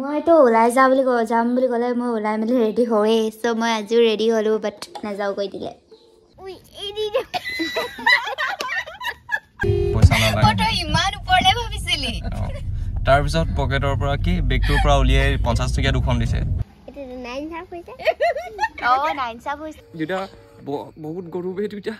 মইতো ওলাই যাম বুলি ক'লে মই ওলাই মেলি ৰেডি হয়ে সো মই আজিও ৰেডি হলো বাট নাযাও কৈ দিলে ফটো ইমান ওপৰলে ভাবিছিলি তাৰ পিছত পকেটৰ পৰা কি বেগটোৰ পৰা উলিয়াই 50 টকা দুখন দিছে এটা 9 সাপ হৈছে ও 9 সাপ হৈছে দুটা বহুত গৰু বে দুটা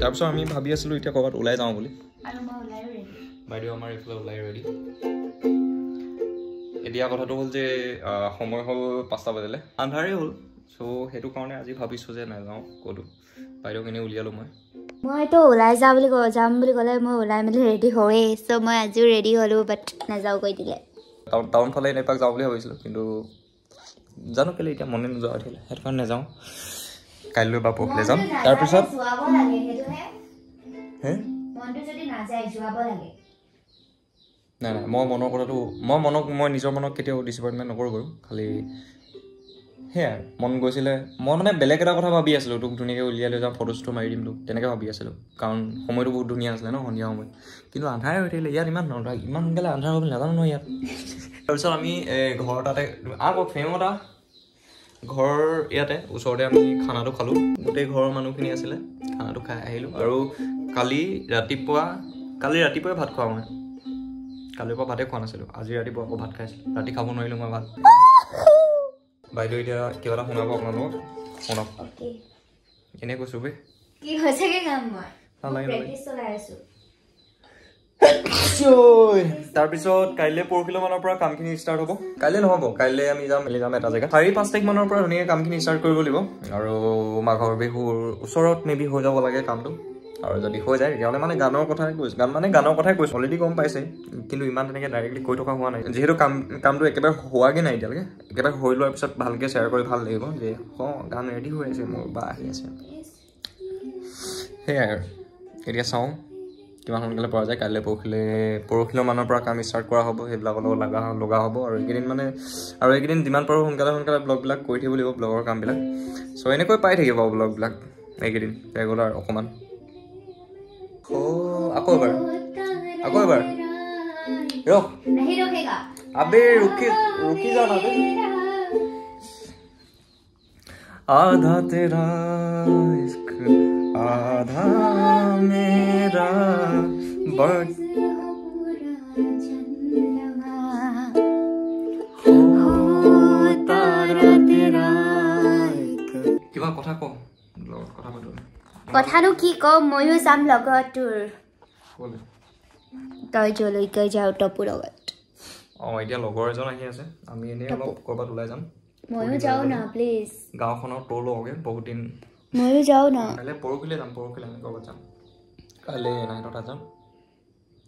তাৰপিছত আমি ভাবি আছিলো এতিয়া ক'ৰবাত ওলাই যাওঁ বুলি আৰু মই ওলাই ৰেডি বাইদেউ আমাৰ এইফালে ওলাই ৰেডি এতিয়া কথাটো হ'ল যে সময় হ'ল 5টা বজালে আন্ধাৰেই হ'ল চ' সেইটো কাৰণে আজি ভাবিছোঁ যে নাযাওঁ ক'তো বাইদেউক এনেই উলিয়ালোঁ মইতো ওলাই যাম বুলি ক'লে মই ওলাই মেলি ৰেডি হয়ে চ' মই আজিও ৰেডি হ'লো বাট নাযাওঁ কৈ দিলে টাউন ফালে এনেপাক যাওঁ বুলি ভাবিছিলোঁ কিন্তু জানো কেলে এতিয়া মনে নোযোৱা উঠিলে সেইটো কাৰণে নাযাওঁ কাইলৈ বা পৰহিলৈ যাম তাৰপিছত নাই মই মনৰ কথাটো মই নিজৰ মনক কেতিয়াও ডিসএপইণ্টমেণ্ট নকৰোঁ বাৰু খালি সেয়াই মন গৈছিলে মই মানে বেলেগ এটা কথা ভাবি আছিলোঁ তোক ধুনীয়াকৈ উলিয়াই লৈ যাওঁ ফটোজটো মাৰি দিম তোক তেনেকৈ ভাবি আছিলোঁ কাৰণ সময়টো বহুত ধুনীয়া আছিলে ন সন্ধিয়া সময়ত কিন্তু আন্ধাৰে হৈ থাকিলে ইয়াত ইমান সোনকালে আন্ধাৰ হৈ নাজানো ন ইয়াত তাৰপিছত আমি ঘৰ তাতে ফেমত ঘৰ ইয়াতে ওচৰতে আমি খানাটো খালোঁ গোটেই ঘৰৰ মানুহখিনি আছিলে খানাটো খাই আহিলোঁ আৰু কালি ৰাতিপুৱাই ভাত খোৱা মই কালিৰ পৰা ভাতে খোৱা নাছিলোঁ আজি ৰাতিপুৱা আকৌ ভাত খাইছিলোঁ ৰাতি খাব নোৱাৰিলোঁ মই ভাত বাইদেউ এতিয়া কিবা এটা শুনাব আপোনালোকক শুনক এনেই কৈছোঁ বে কি হৈছেগে কাম মই প্ৰেক্টিছ চলাই আছোঁ তাৰপিছত কাইলৈ পৰহিলৈ মানৰ পৰা কামখিনি ষ্টাৰ্ট হ'ব কাইলৈ নহ'ব কাইলৈ আমি যাম এটা জেগা 4-5 তাৰিখ মানৰ পৰা ধুনীয়াকৈ কামখিনি ষ্টাৰ্ট কৰিব লাগিব আৰু মাঘৰ বিহুৰ ওচৰত মেবি হৈ যাব লাগে কামটো আৰু যদি হৈ যায় তেতিয়াহ'লে মানে গানৰ কথাই কৈছোঁ অলৰেডি গম পাইছে কিন্তু ইমান তেনেকৈ ডাইৰেক্টলি কৈ থকা হোৱা নাই যিহেতু কামটো একেবাৰে হোৱাগৈ নাই এতিয়ালৈকে একেবাৰে হৈ লোৱাৰ পিছত ভালকৈ শ্বেয়াৰ কৰি ভাল লাগিব যে গান ৰেডি হৈ আছে মোৰ বা আহি আছে সেয়াই আৰু এতিয়া চাওঁ কিমান সোনকালে পৰা যায় কাইলৈ পৰহিলৈ মানৰ পৰা কাম ষ্টাৰ্ট কৰা হ'ব সেইবিলাকৰ লগত লগা হ'ব আৰু এইকেইদিন যিমান পাৰোঁ সোনকালে ব্লগবিলাক কৰি থাকিব লাগিব ব্লগৰ কামবিলাক চ' এনেকৈ পাই থাকিব ব্লগবিলাক এইকেইদিন ৰেগুলাৰ অকণমান আকৌ এবাৰ रुकी जाना आधा तेरा इश्क आधा मेरा बट কিবা কথা কওঁ কথা পাতো কথানো কি কওঁ ময়ো যাম লগত তোৰ তই জলৈকে যাও টপুৰ লগত এতিয়া লগৰ এজন আহি আছে আমি এনেই অলপ ক'ৰবাত ওলাই যাম ময়ো যাও না প্লিজ গাঁওখনৰ ট'ৰ লওঁগে বহুত দিন ময়ো যাও না কাইলৈ পৰহিলৈ আমি ক'ৰবাত যাম কাইলৈ নাইটত যাম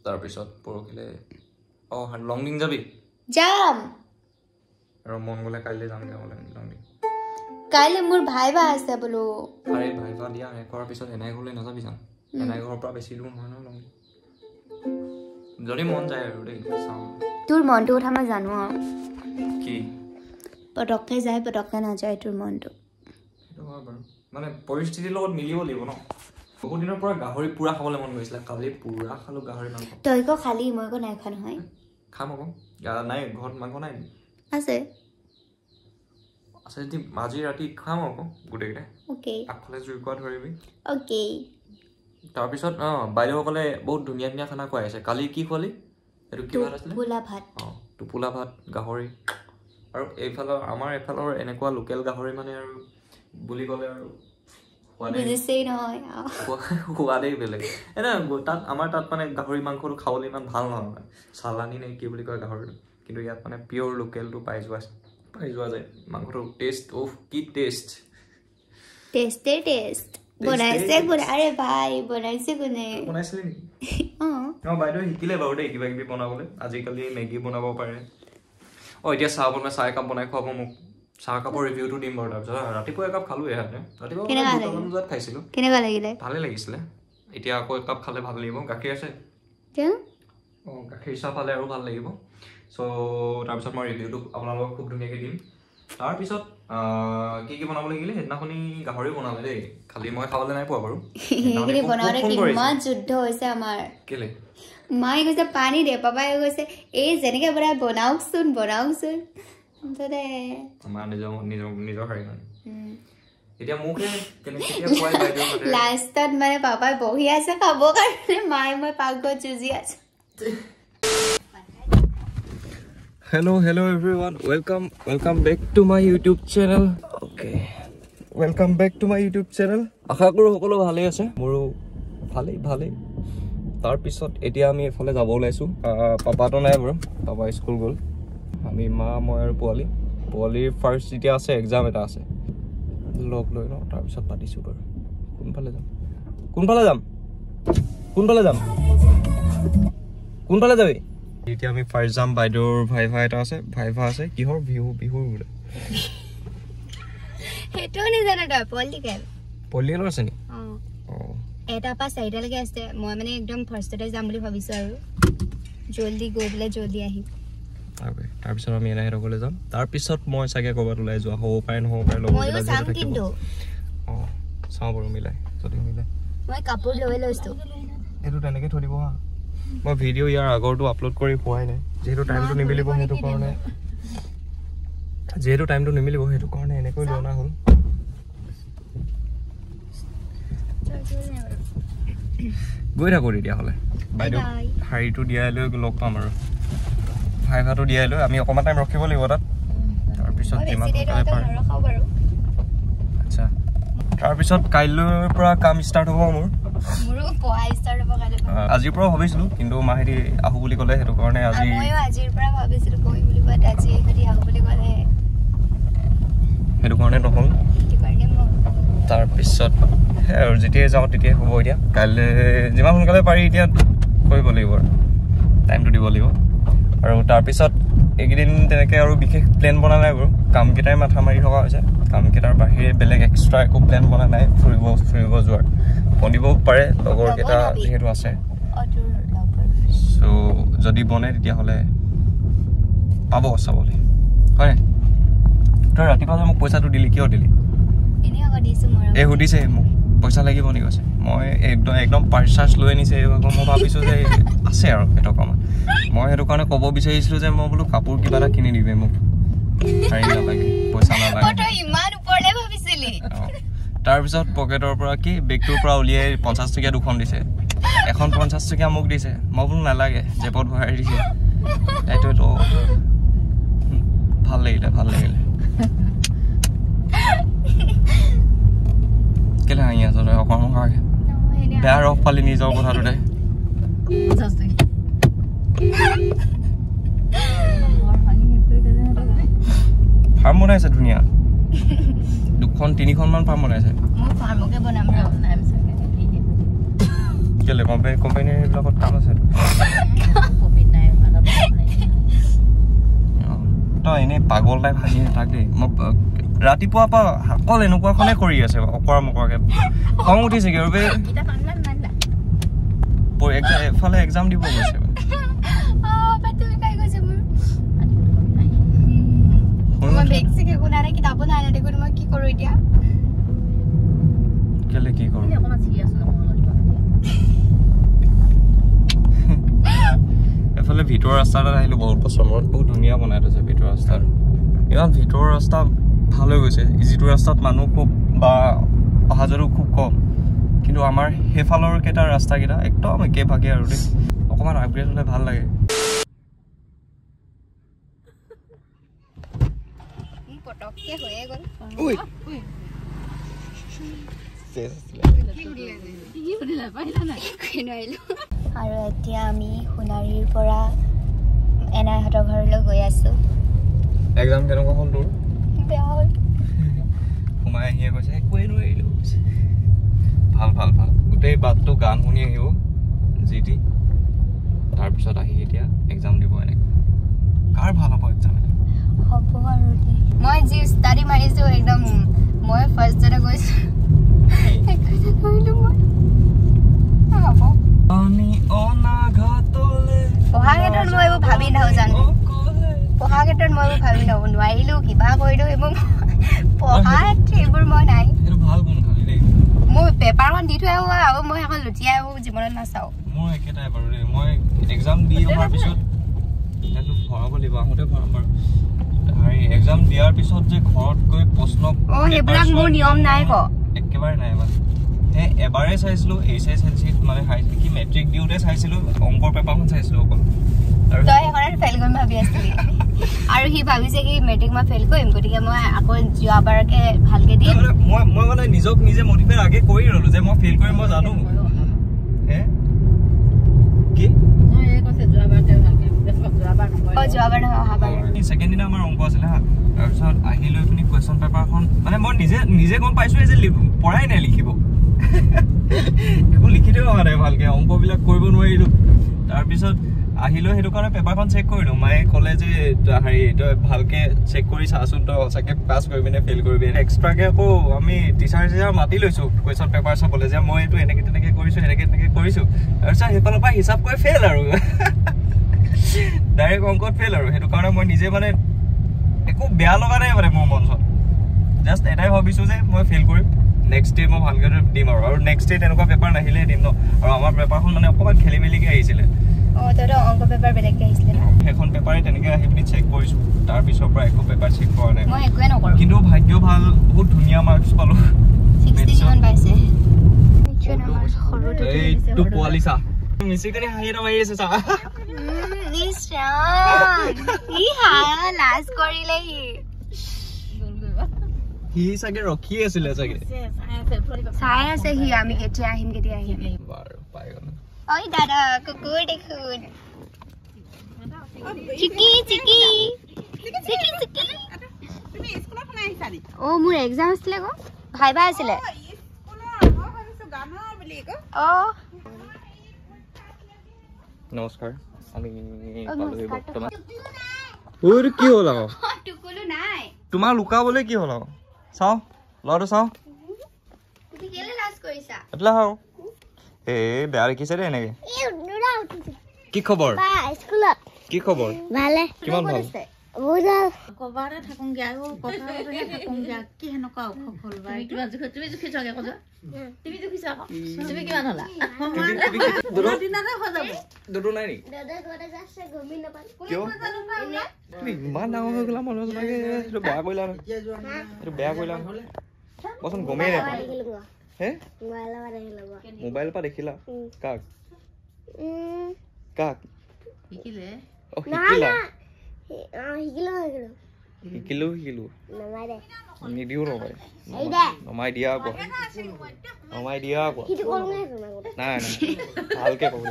তাৰপিছত পৰহিলৈ লং ডিং যাবি যাম আৰু মন গ'লে কাইলৈ যাম লং ডিং কাইলৈ মোৰ ভাইবা আছে বোলো আৰে ভাইবা দিয়া শেষ কৰাৰ পিছত এনাই ঘৰলৈ নাযাবি যাম এনাই ঘৰৰ পৰা বেছি দূৰ নহয় ন লং ডিং যদি মন যায় আৰু দেই চাওঁ তোৰ মনটো কথা মই জানো কি পটককৈ যায় পটককৈ নাযায় তোৰ মনটো সেইটো হয় বাৰু মানে পৰিস্থিতিৰ লগত মিলিব লাগিব ন বহুত দিনৰ পৰা গাহৰি পুৰা খাবলৈ মন গৈছিলে কালি পুৰা খালোঁ গাহৰি মাংস তই আকৌ খালি মই আকৌ নাই খোৱা নহয় খাম আকৌ নাই ঘৰত মাংস নাই আছে যদি আজি ৰাতি খাম আকৌ গোটেইকেইটাই অ'কে আগফালে জুইকুৰা ধৰিবি অ'কে তাৰপিছত বাইদেউসকলে বহুত ধুনীয়া ধুনীয়া খানা খুৱাই আছে কালি কি খোৱালি এইটো কি ভাত আছিলে টোপোলা ভাত গাহৰি আৰু আমাৰ এইফালৰ এনেকুৱা লোকেল গাহৰি মানে আৰু বুলি ক'লে আৰু সোৱাদেই বেলেগ তাত আমাৰ তাত মানে গাহৰি মাংসটো খাবলৈ ইমান ভাল নহয় চালানী নে কি বুলি কয় গাহৰিটো কিন্তু ইয়াত মানে পিয়'ৰ লোকেলটো পাই যোৱা যায় মাংসটো টেষ্ট কি টেষ্ট বনাইছে কোনে আৰে ভাই বনাইছে কোনে বনাইছিলে নেকি বাইদেউ শিকিলে বাৰু দেই কিবা কিবি বনাবলৈ আজিকালি মেগী বনাব পাৰে এতিয়া চাহ একাপ বনাই খুৱাব মোক চাহ কাপৰ ৰিভিউটো দিম বাৰু তাৰপিছত ৰাতিপুৱা একাপ খালোঁ ৰাতিপুৱা 2টা মান বজাত খাইছিলোঁ কেনেকুৱা লাগিলে ভালে লাগিছিলে এতিয়া আকৌ একাপ খালে ভাল লাগিব গাখীৰ আছে গাখীৰ চাহ পালে আৰু ভাল লাগিব চ' তাৰপিছত মই ৰিভিউটো আপোনালোকক খুব ধুনীয়াকৈ দিম তাৰপিছত কি কি বনাব লাগিলে সেইদিনাখনি গাহৰি বনালে দেই খালি মই খাবলৈ নাই পোৱা বাৰু সেইখিনি বনাওঁতে কিমান যুদ্ধ হৈছে আমাৰ কেলে মায়ে কৈছে পানী দে পাপাই কৈছে এই যেনেকৈ বনাওকচোন মুঠতে আমাৰ নিজৰ হাৰি মানে এতিয়া মোকে কেতিয়া খুৱাই বাইদেউ লাষ্টত মানে পাপাই বহি আছে খাবৰ কাৰণে মায়ে মই পাকঘৰত যুঁজি আছো Hello everyone, welcome back to my YouTube channel. Okay, welcome back to my YouTube channel. আশা কৰো সকলো ভালে আছে মোৰো ভালেই তাৰ পিছত এতিয়া আমি এফালে যাব ওলাইছো পাপাটো নাই বাৰু পাপা স্কুল গ'ল আমি মা মই আৰু পোৱালিৰ ফাৰ্ষ্ট এতিয়া আছে এক্সাম এটা আছে লগ লৈ লওঁ তাৰপিছত পাতিছো বাৰু কোনফালে যাবি এতিয়া আমি ফাৰ্ষ্ট যাম বাইদেউৰ ভাইভা আছে কিহৰ বিহুৰ বোলে সেইটো নিজানো তই পলিটিকেলৰ আছে নি এটা পা চাৰিটালৈকে আছে মই মানে একদম ফাৰ্ষ্টতে যাম বুলি ভাবিছো আৰু জলদি গৈ পেলাই জলদি আহিম তাৰপিছত আমি এনাইহঁতলৈ যাম তাৰপিছত মই চাগে ক'ৰবাত ওলাই যোৱা হ'ব পাৰে নহ'ব পাৰে লগৰকেইটা যিহেতু থাকিব চাওঁ বাৰু মিলাই যদি মিলাই মই কাপোৰ লৈ লৈছো এইটো তেনেকৈ থৈ দিব হা মই ভিডিঅ' ইয়াৰ আগৰটো আপলোড কৰি পোৱাই নাই যিহেতু টাইমটো নিমিলিব সেইটো কাৰণে এনেকৈ লৈ অনা হ'ল গৈ থাকোঁ তেতিয়াহ'লে বাইদেউ শাৰীটো দিয়াই লৈ লগ পাম আৰু ভাইভাটো দিয়াই লৈ আমি অকণমান টাইম ৰখিব লাগিব তাত তাৰপিছত যিমান সোনকালে পাৰে আচ্ছা তাৰপিছত কাইলৈৰ পৰা কাম ষ্টাৰ্ট হ'ব মোৰ আজিৰ পৰা ভাবিছিলোঁ কিন্তু মাহেঁতি আহোঁ বুলি ক'লে সেইটো কাৰণে সেইটো কাৰণে নহ'ল তাৰপিছত সেই আৰু যেতিয়াই যাওঁ তেতিয়াই হ'ব এতিয়া কাইলৈ যিমান সোনকালে পাৰি এতিয়া কৰিব লাগিব আৰু টাইমটো দিব লাগিব আৰু তাৰপিছত এইকেইদিন তেনেকৈ আৰু বিশেষ প্লেন বনা নাই বাৰু কামকেইটাই মাথা মাৰি থকা হৈছে কামকেইটাৰ বাহিৰে বেলেগ এক্সট্ৰা একো প্লেন বনা নাই ফুৰিব যোৱাৰ বনিবও পাৰে লগৰকেইটা যিহেতু আছে চ' যদি বনে তেতিয়াহ'লে পাব চাবলৈ হয় তই ৰাতিপুৱা যে মোক পইচাটো দিলি কিয় দিলি এই সুধিছে মোক পইচা লাগিব নেকি কৈছে মই একদম পাৰ্চাৰ্জ লৈ আনিছে মই ভাবিছোঁ যে আছে আৰু এটকামান মই সেইটো কাৰণে ক'ব বিচাৰিছিলোঁ যে মই বোলো কাপোৰ কিবা এটা কিনি দিবি মোক শাৰী নালাগে পইচা নালাগে তাৰপিছত পকেটৰ পৰা কি বেগটোৰ পৰা উলিয়াই 50 টকীয়া দুখন দিছে এখন 50 টকীয়া মোক দিছে মই বোলো নালাগে জেপত ভৰাই দিছে এইটোতো ভাল লাগিলে কেলে হাঁহি আছ তই অকণমান বেয়া ৰস পালি নিজৰ কথাটোতে ফাৰ্ম বনাইছে ধুনীয়া 2-3খন মান ফাৰ্ম বনাইছে কেলে কোম্পানীৰ এইবিলাকত কাম আছে তই এনেই পাগল টাইপ হাঁহি থাক দেই মই ৰাতিপুৱাৰ পৰা অকল এনেকুৱাখনে কৰি আছে অকৰা মকৰাকৈ খং উঠিছেগৈ আৰু এফালে এক্সাম দিব গৈছে কেলে কি কৰোঁ এফালে ভিতৰৰ ৰাস্তা এটাত আহিলোঁ বহুত বছৰ মূৰত বহুত ধুনীয়া বনাই থৈছে ভিতৰৰ ৰাস্তাটো ইমান ভিতৰৰ ৰাস্তা ভাল হৈ গৈছে যিটো ৰাস্তাত মানুহ খুব বা অহা যোৱাটো খুব কম কিন্তু আমাৰ সেইফালৰ কেইটা ৰাস্তাকেইটা একদম একেভাগে আৰু দেই অকণমান আপগ্ৰেড হ'লে ভাল লাগে আৰু এতিয়া আমি সোণাৰীৰ পৰা এনাইহঁতৰ ঘৰলৈ গৈ আছো এক্সাম কেনেকুৱা হ'ল তোৰ বেয়া হ'ল সোমাই আহিয়ে কৈছে একোৱেই নোৱাৰিলোঁ ভাল গোটেই বাটটো গান শুনি আহিব যি টি তাৰপিছত আহি এতিয়া এক্সাম দিব এনেকৈ কাৰ ভাল হ'ব এক্সাম হ'ব আৰু মই যি ষ্টাডি মাৰিছোঁ একদম মই ফাৰ্ষ্টতে গৈছোঁ ভাবি নাও জানো পঢ়া ক্ষেত্ৰত মই ভাবি নাও নোৱাৰিলো কিবা কৰিলো এইবোৰ পঢ়াত এইবোৰ মই নাই এইটো ভাল গুণ খালি দেই মই পেপাৰখন দি থৈ আহো আৰু মই এখন লুটিয়াই আহো জীৱনত নাচাও মোৰ একেটাই বাৰু দেই মই এক্সাম দি অহাৰ পিছত সেইটো ভৰাব লাগিব আহোঁতে ভৰাম বাৰু হেৰি এক্সাম দিয়াৰ পিছত যে ঘৰত গৈ প্ৰশ্ন সেইবিলাক মোৰ নিয়ম নাই ক একেবাৰে নাই মানে সেই এবাৰে চাইছিলোঁ এইচএছ এলচিত মানে কি মেট্ৰিক দিওঁতে চাইছিলোঁ অংকৰ পেপাৰখন চাইছিলোঁ অকল আৰু তই সেইখনত ফেইল কৰিম ভাবি আছিলি আৰু সি ভাবিছে কি মেট্ৰিক মই ফেইল কৰিম গতিকে মই আকৌ যোৱাবাৰকে ভালকে দিম মই মানে নিজক নিজে মটিভেট আগে কৰি ৰলো যে মই ফেইল কৰিম মই জানো হে কি যোৱাবাৰ নহয় অহাবাৰ ছেকেণ্ড দিনা আমাৰ অংক আছিলে হা তাৰপিছত আহি লৈ পিনি কুৱেশ্যন পেপাৰখন মানে মই নিজে গম পাইছোঁ যে পঢ়াই নাই লিখিব একো লিখি দিব হোৱা নাই ভালকে অংকবিলাক কৰিব নোৱাৰিলোঁ তাৰপিছত আহিলৈ সেইটো কাৰণে পেপাৰখন চেক কৰিলোঁ মায়ে ক'লে যে হেৰি তই ভালকে চেক কৰি চাচোন তই সঁচাকে পাছ কৰিবি নে ফেইল কৰিবি এক্সট্ৰাকে আকৌ আমি টিচাৰ মাতি লৈছোঁ কুৱেশ্যন পেপাৰ চাবলৈ যে মই এইটো এনেকে তেনেকে কৰিছোঁ এনেকে তেনেকে কৰিছোঁ তাৰপিছত সেইফালৰ পৰা হিচাপ কৰি ফেইল আৰু ডাইৰেক্ট অংকত ফেইল আৰু সেইটো কাৰণে মই নিজে মানে একো বেয়া লগা নাই মানে মোৰ মনত জাষ্ট এটাই ভাবিছোঁ যে মই ফেইল কৰিম নেক্সট ডে মই ভালকৈ দিম আৰু নেক্সট ডে তেনেকুৱা পেপাৰ নাহিলে দিম ন আৰু আমাৰ পেপাৰখন মানে অকণমান খেলি মেলিকৈ আহিছিলে অংক পেপাৰ বেলেগকে আহিছিলে সেইখন পেপাৰে তেনেকৈ আহি পিনি চেক কৰিছোঁ তাৰপিছৰ পৰা একো পেপাৰ চেক কৰা নাই মই একোৱে নকৰোঁ কিন্তু ভাগ্য ভাল বহুত ধুনীয়া মাৰ্কছ পালোঁ 60 কিমান পাইছে এইটো পোৱালি চা মিচিকনি হাঁহি এটা মাৰি আছে চা লাজ কৰিলে সি চাগে ৰখি আছিলে চাগে চাই আছে সি আমি কেতিয়া আহিম বাৰু পাই গ'লো ঐ দাদা কুকুৰ দেখোন চিকি চিকি চিকি চিকি তুমি স্কুলত শুনাই আহিছানি মোৰ এক্সাম আছিলে গো ভাইবা আছিলে নমস্কাৰ আমি পালোহি বৰ্তমান কি হ'ল আকৌ টুকুলো নাই তোমাৰ লুকাবলৈ কি হ'ল আকৌ চাওঁ ল'ৰাটো চাওঁ তুমি কেলে লাজ কৰিছা এটলা হাও এই বেয়া দেখিছে দেই এনেকে কি খবৰ কি খবৰ ভালে কিমান ভাল কবাৰে থাকুংগে আৰু কবাৰে থাকুংগে কি হেনকা সফল বাই তুমি জুখি চাগে কজা তুমি জুখিছা তুমি কিমান হলা দিনাতে হৈ যাব দুটো নাই নি দাদা গৰে যাছে গমি নাপাল কিয় তুমি ইমান ডাঙৰ হৈ গলা মানুহ লাগে এইটো বেয়া কৰিলা এইটো বেয়া কৰিলা বচোন গমেই নাপায় হে মোবাইল পৰা দেখিলা কাক কাক শিকিলে শিকিলা শিকিলো নিদিও নমাই নমাই দিয়া আকৌ নমাই দিয়া আকৌ নাই নাই ভালকে ক'ব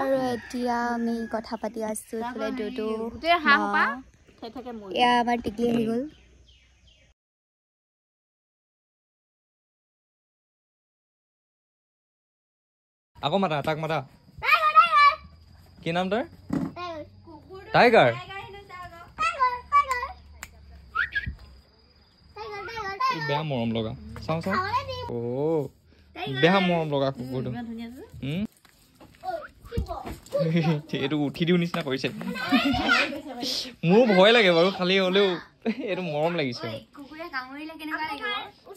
আৰু এতিয়া আমি কথা পাতি আছো এইফালে দুটো এয়া আমাৰ টিকলি আহি গ'ল আকৌ মাতা তাক মাতা কি নাম তাৰ টাইগাৰ বেয়া মৰম লগা চাওঁ চাওঁ অ বেয়া মৰম লগা কুকুৰটো এইটো উঠি দিও নিচিনা কৰিছে মোৰ ভয় লাগে বাৰু খালি হ'লেও এইটো মৰম লাগিছে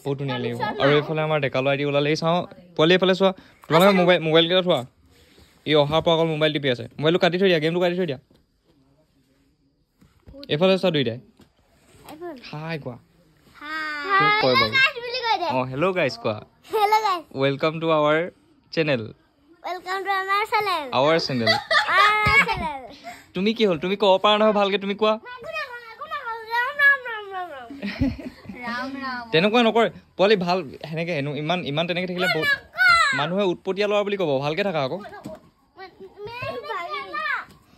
বহুত ধুনীয়া লাগিব আৰু এইফালে আমাৰ ডেকা ল'ৰাই দি ওলালে চাওঁ পোৱালি এইফালে চোৱা তোমালোকে মোবাইল কেইটা থোৱা ই অহাৰ পৰা অকল মোবাইল টিপি আছে মোবাইলটো কাটি থৈ দিয়া গেমটো কাটি থৈ দিয়া এইফালে চোৱা দুইটাই হাই কোৱা কয় বাৰু অঁ হেল্ল' গাইজ কোৱা welcome to our channel our channel তুমি কি হ'ল তুমি ক'ব পাৰা নহয় ভালকে তুমি কোৱা তেনেকুৱা নকৰে পোৱালি ভাল সেনেকে ইমান তেনেকে থাকিলে বহুত মানুহে উৎপতীয়া ল'ৰা বুলি ক'ব ভালকে থাকা আকৌ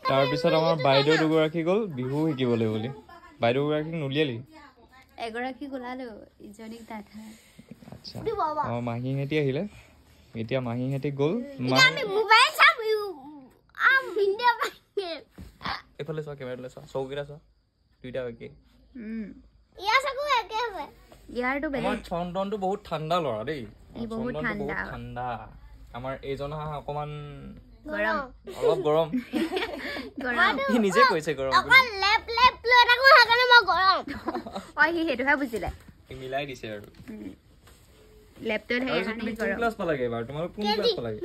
তাৰপিছত আমাৰ বাইদেউ দুগৰাকী গ'ল বিহু শিকিবলৈ বুলি বাইদেউ দুগৰাকীক নুলিয়ালি এগৰাকী ওলালো ইজনীক দাদা আচ্ছা আমাৰ মাহীহঁতি আহিলে এতিয়া মাহীহঁতি গ'ল এইফালে চোৱা কেমেৰাটোলৈ চোৱা চৌকেইটা চোৱা দুইটা একে আমাৰ চন্দনটো বহুত ঠাণ্ডা ল'ৰা দেই বহুত ঠাণ্ডা আমাৰ এইজন হাঁহ অকমান গৰম অলপ গৰম গৰম সি নিজে কৈছে গৰম অকল লেপ লেপ লৈ থাকো হাকালে মই গৰম অ সি হেতুহে বুজিলে সি মিলাই দিছে আৰু লেপটপ থাকে কাৰণে তুমি গৰম ক্লাছ পালাগে এবাৰ তোমাৰ কোন ক্লাছ পালাগে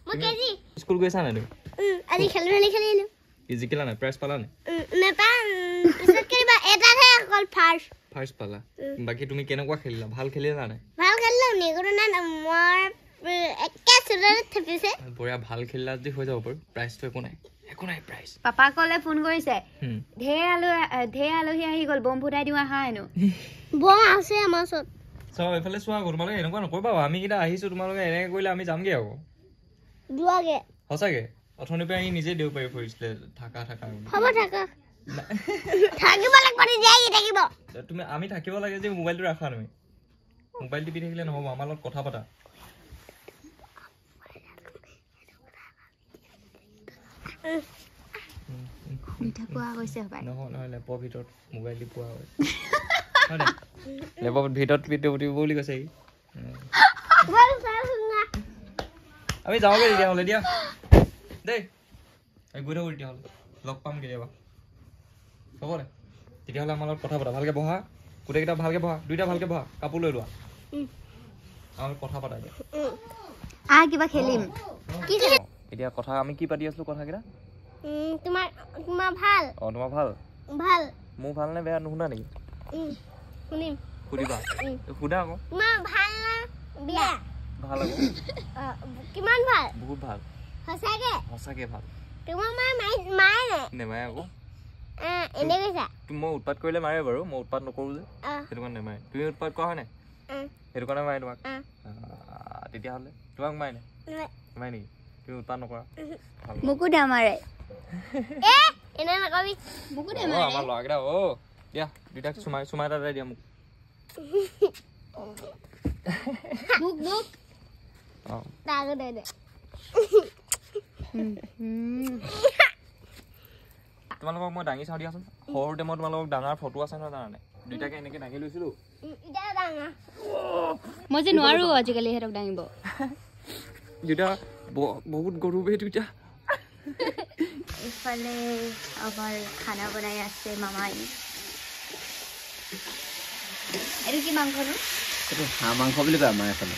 মই কেজি স্কুল গৈছা না তুমি আজি খেলিলো কি জিকিলা না প্ৰাইজ পালা নে নেপা পিছত কিবা এটাহে অকল ফাৰ্ষ্ট পালা বাকি তুমি কেনেকুৱা খেলিলা ভাল খেলিলা না ভাল খেলিলো নিগুৰু না মই একে চুলৰে থপিছে বঢ়িয়া ভাল খেলিলা যদি হৈ যাব পাৰ প্ৰাইজটো একো নাই প্ৰাইজ পাপা কলে ফোন কৰিছে ঢেৰ আলহী আহি গল বম ফুটাই দিও আহা হেনো বম আছে আমাৰ ওচৰত চাও এফালে চোৱা তোমালোকে এনেকুৱা নকৰিবা আমি কিটা আহিছো তোমালোকে এনেকৈ কৰিলে আমি যামগে আকৌ দুৱাগে সঁচাকে অথনি পৰা আহি নিজে দেও পাৰি ফুৰিছিলে থাকা হ'ব থাকা থাকিব লাগি যাই থাকিব তুমি আমি থাকিব লাগে যে মোবাইলটো ৰাখা তুমি মোবাইল টিপি থাকিলে নহ'ব আমাৰ লগত কথা পাতা মিঠা কোৱা কৈছে ভাই নহয় লেপৰ ভিতৰত মোবাইল টি পোৱা হয় হয় না লেপৰ ভিতৰত ভিডিঅ' উঠিব বুলি কৈছে ই আমি যাওঁগে তেতিয়াহ'লে দিয়া দেই গৈ থাকোঁ তেতিয়াহ'লে লগ পাম কেতিয়াবা হ'ব দে তেতিয়াহ'লে আমাৰ লগত কথা পতা ভালকৈ বহা গোটেইকেইটা ভালকৈ বহা দুইটা ভালকৈ বহা কাপোৰ লৈ লোৱা আমাৰ কথা পাতা দিয়া কিবা খেলিম এতিয়া কথা আমি কি পাতি আছিলো কথাকেইটা তোমাৰ ভাল তোমাৰ ভাল মোৰ ভাল নে বেয়া নুশুনা নেকি শুনিম সুধিবা সুধা আকৌ তোমাৰ ভাল না বিয়া ভাল আকৌ কিমান ভাল বহুত ভাল সঁচাকে ভাল তোমাৰ মায়ে নেমাৰে আকৌ এনে কৈছা মই উৎপাত কৰিলে মাৰে বাৰু মই উৎপাত নকৰো যে সেইটো কাৰণে নেমাৰে তুমি উৎপাত কৰা হয় নাই সেইটো কাৰণে মাৰে তোমাক তেতিয়াহ'লে তোমাক মাৰে নাই মাৰে নেকি তুমি উৎপাত নকৰা মোকো নামাৰে এনে নকবি মোকো নামাৰে আমাৰ ল'ৰাকেইটা দিয়া দুইটাক চুমাই এটা দিয়া মোক তাগো দে তোমালোকক মই দাঙি চাওঁ দিয়াচোন সৰুতে মই তোমালোকক ডাঙৰ ফটো আছে নহয় জানানে দুইটাকে এনেকে দাঙি লৈছিলো মই যে নোৱাৰো আজিকালি সিহঁতক দাঙিব দুইটা বহুত গৰু বে দুইটা ইফালে আমাৰ খানা বনাই আছে মামাই এইটো কি মাংস নো হাঁহ মাংস বুলি কয় আমাৰ এফালে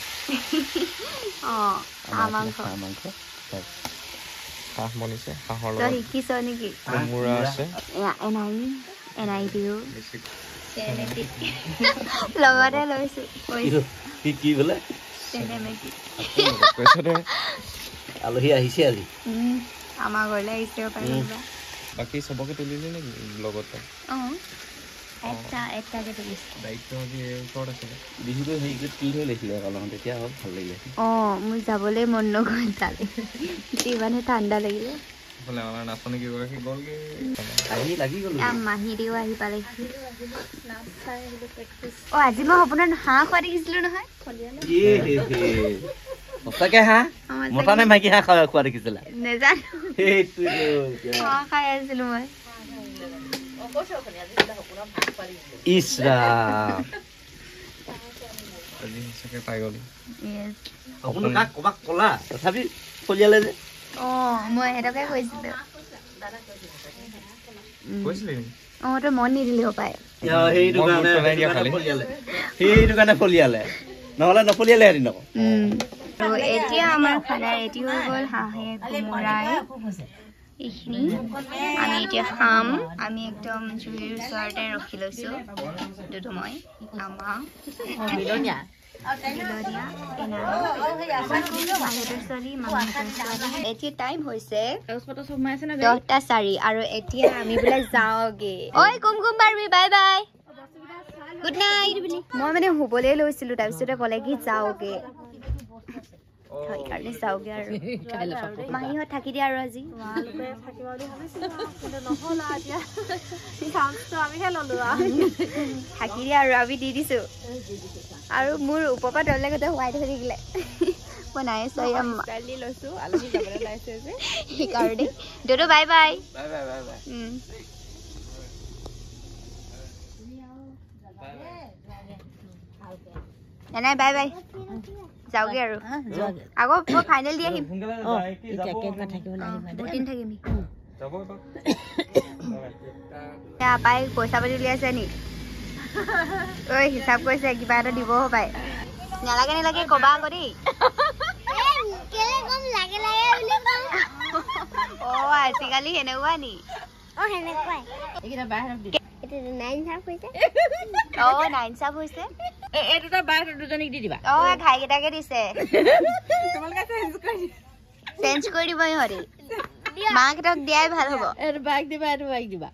হাঁহ বনিছে হাঁহৰ তই শিকিছ নেকি কোমোৰা আছে এনাই দিও লগতে লৈছো কি বোলে আলহী আহিছে আজি আমাৰ ঘৰলৈ আহিছে বাকী চবকে তুলিলি নেকি লগতে এটাকে তুলিছে দায়িত্ব আজি ওচৰত আছিলে বিহুটো হেৰি তুলি থৈ লৈছিলে কলম তেতিয়া অলপ ভাল লাগিলে মোৰ যাবলৈ মন নগ'ল তালে যিমানে ঠাণ্ডা লাগিলে আমাৰ নাচনী কেইগৰাকী গ'লগে আহি লাগি গ'লো মাহীদেউ আহি পালেহি আজি মই সপোনত হাঁহ খোৱা দেখিছিলো নহয় সঁচাকে হাঁহ মতা নে মাইকী হাঁহ খোৱা দেখিছিলা নেজানো খাই আছিলো মই পাই গ'লো ক'ৰবাত ক'লা তথাপি ফলিয়ালে যে মই সিহঁতকে কৈছিলো তই মন নিদিলি পাই সেইটো কাৰণে ফলিয়ালে নহ'লে নফলিয়ালে হেৰি নকওঁ এতিয়া আমাৰ খানা ৰেডি হৈ গ'ল হাঁহে কোমোৰাই এইখিনি আমি এতিয়া খাম আমি একদম জুইৰ ওচৰতে ৰখি লৈছোঁ দুটো মই আমা এতিয়া টাইম হৈছে 10:04 আৰু এতিয়া আমি বোলে যাওঁগে ঐ কুমকুম Barbie bye bye good night মই মানে শুবলৈ লৈছিলো তাৰপিছতে ক'লে কি যাওঁগে সেইকাৰণে যাওঁগে আৰু মাহীহঁত থাকি দিয়া আৰু আজি থাকি দিয়া আৰু আমি দি দিছো আৰু মোৰ ওপৰৰ পৰা তললৈ গোটেই শুৱাই থৈ থাকিলে মই নাই সেইকাৰণে দুটো বাই বাই নাই বাই বাই যাওগে আৰু যোৱাগে আকৌ মই ফাইনেল দি আহিম এতিয়া কেনেকুৱা থাকিবলৈ আহিবা বহুত দিন থাকিম পাই পইচা পাতি উলিয়াইছে নি ঐ হিচাপ কৰিছে কিবা এটা দিব পাই নালাগে নালাগে কবা আকৌ দেই অ আজিকালি সেনেকুৱা নি এইকেইটা বাহিৰত দি অ 9 চাপ হৈছে এই দুটা বাহিৰত দুজনীক দি দিবা অ ঘাইকেইটাকে দিছে চেঞ্জ কৰি দিব ইহঁতি মাকেইটাক দিয়াই ভাল হ'ব এইটো বাইক দিবা এইটো বাইক দিবা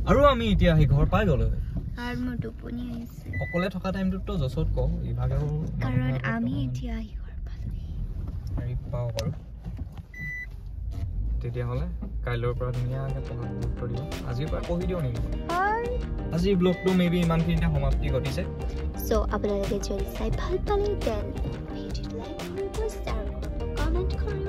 আৰু আমি এতিয়া আহি ঘৰ পাই গলো আৰু মোৰ টোপনি আহিছে অকলে থকা টাইমটোতো জছত কওঁ ইভাগেও কাৰণ আমি এতিয়া আহি ঘৰ পাওঁ বাৰু তেতিয়াহ'লে কাইলৈৰ পৰা ধুনীয়াকৈ পঢ়াত গুৰুত্ব দিওঁ আজিৰ পৰা পঢ়ি দিওঁ নেকি আজিৰ ব্লগটো মেবি ইমানখিনিতে সমাপ্তি ঘটিছে চ' আপোনালোকে যদি চাই ভাল পালে দেন ভিডিঅ'টো লাইক কৰিব শ্বেয়াৰ কৰিব কমেণ্ট কৰিব